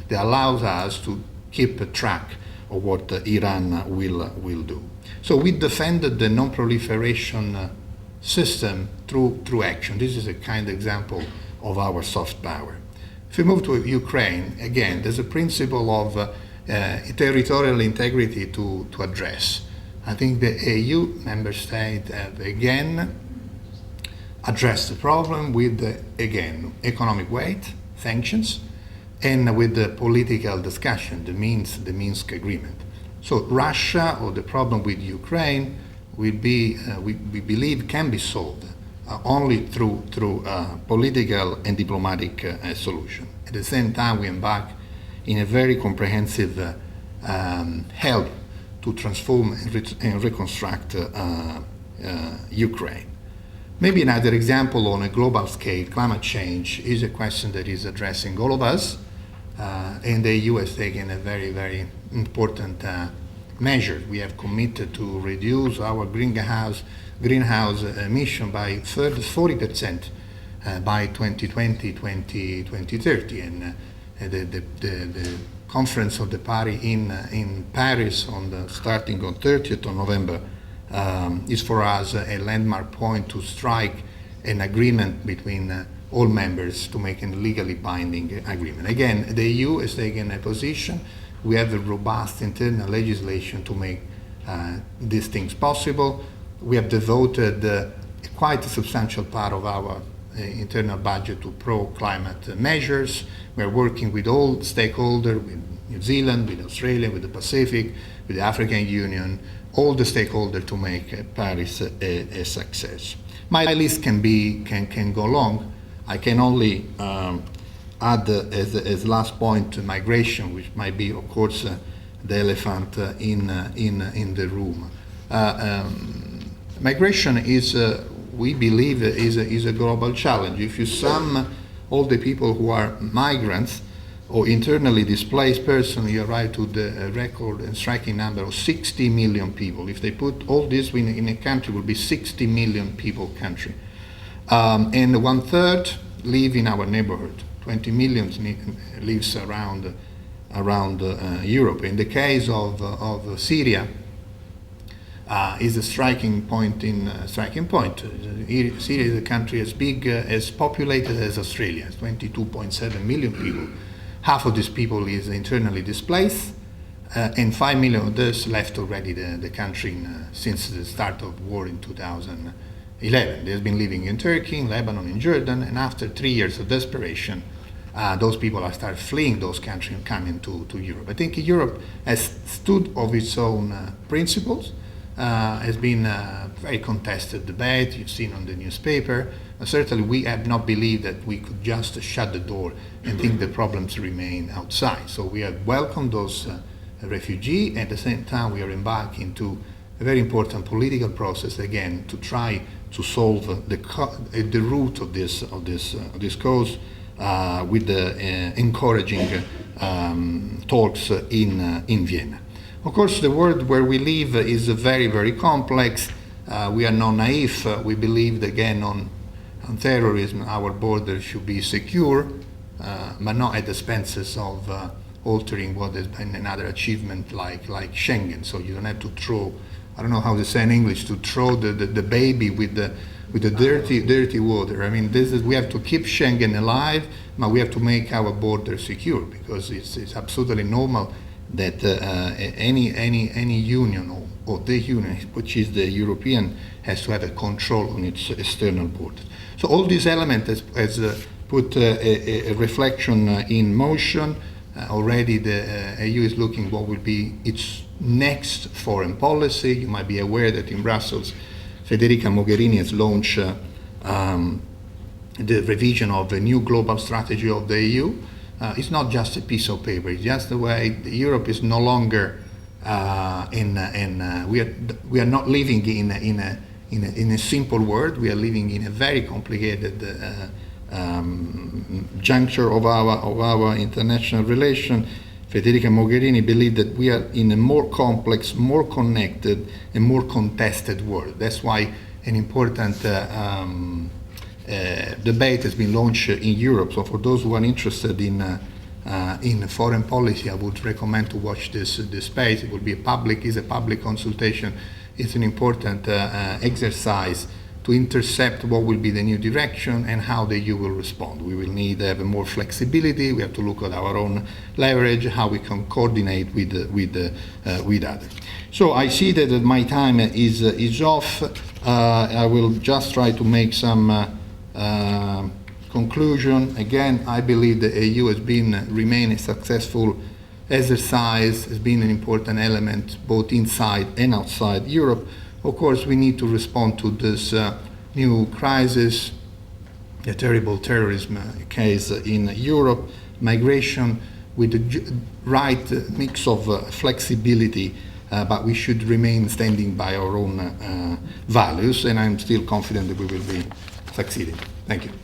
that allows us to keep a track of what Iran will do. So we defended the non-proliferation system through action. This is a kind of example of our soft power. If we move to Ukraine, again, there's a principle of territorial integrity to address. I think the EU member states have again addressed the problem with, again, economic weight, sanctions, and with the political discussion, the Minsk agreement. So Russia, or the problem with Ukraine, will be, we believe, can be solved only through political and diplomatic solution. At the same time, we embark in a very comprehensive help to transform and reconstruct Ukraine. Maybe another example on a global scale, climate change is a question that is addressing all of us, and the EU has taken a very, very important measure. We have committed to reduce our greenhouse emission by 40% by 2020-2030, and the conference of the party in Paris starting on 30th of November is for us a landmark point to strike an agreement between all members to make a legally binding agreement. Again, the EU has taken a position. We have a robust internal legislation to make these things possible. We have devoted quite a substantial part of our internal budget to pro-climate measures. We're working with all stakeholders, with New Zealand, with Australia, with the Pacific, with the African Union, all the stakeholders to make Paris a success. My list can go long. I can only add as last point migration, which might be, of course, the elephant in the room. Migration is, we believe, is a global challenge. If you sum all the people who are migrants or internally displaced persons, you arrive to the record and striking number of 60 million people. If they put all this in a country, it would be 60 million people country. And 1/3 live in our neighborhood. 20 million lives around Europe. In the case of Syria, is a striking point. Syria is a country as big, as populated as Australia. It's 22.7 million people. Half of these people is internally displaced, and 5 million of those left already the country since the start of war in 2011. They've been living in Turkey, in Lebanon, in Jordan, and after 3 years of desperation, those people are start fleeing those countries and coming to Europe. I think Europe has stood of its own principles. Has been a very contested debate, you've seen on the newspaper. Certainly we have not believed that we could just shut the door and think the problems remain outside. So we have welcomed those refugees. At the same time, we are embarking into a very important political process, again, to try to solve the root of this cause with the encouraging talks in Vienna. Of course, the world where we live is very, very complex. We are not naive. We believe, again, on terrorism. Our borders should be secure, but not at the expenses of altering what has been another achievement like Schengen. So you don't have to throw, I don't know how to say in English, to throw the baby with the dirty water. I mean, we have to keep Schengen alive, but we have to make our border secure, because it's absolutely normal that any union or the union, which is the European, has to have a control on its external borders. So all these elements has put a reflection in motion. Already the EU is looking what will be its next foreign policy. You might be aware that in Brussels, Federica Mogherini has launched the revision of a new global strategy of the EU. It's not just a piece of paper. It's just the way Europe is no longer we are not living in a simple world. We are living in a very complicated juncture of our international relation. Federica Mogherini believed that we are in a more complex, more connected, and more contested world. That's why an important debate has been launched in Europe. So for those who are interested in in foreign policy, I would recommend to watch this space. It will be a public consultation. It's an important exercise to intercept what will be the new direction and how the EU will respond. We will need to have more flexibility. We have to look at our own leverage, how we can coordinate with others. So I see that my time is off. I will just try to make some conclusion. Again, I believe the EU has remained a successful exercise, has been an important element both inside and outside Europe. Of course, we need to respond to this new crisis, a terrible terrorism case in Europe, migration with the right mix of flexibility, but we should remain standing by our own values, and I'm still confident that we will be succeeding. Thank you.